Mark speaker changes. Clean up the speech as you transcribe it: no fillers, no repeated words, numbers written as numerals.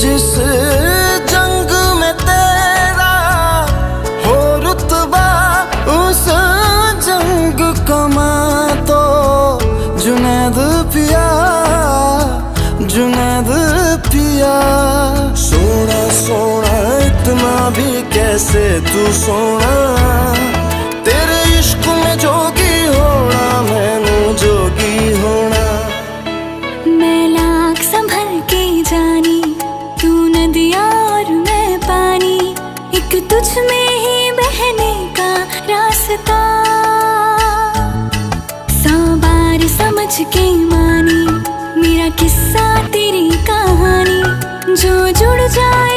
Speaker 1: जिस जंग में तेरा हो रुतबा, उस जंग कमा तो जुनैद पिया, जुनैद पिया। सोना सोना इतना भी कैसे तू सोना, तेरे इश्क में जोगी होना, मैनू जोगी होना।
Speaker 2: मैं लाख संभल के जानी, तू नदिया और मैं पानी, एक तुझ में ही बहने का रास्ता। 100 बार समझ के मानी, मेरा किस्सा तेरी कहानी, जो जुड़ जाए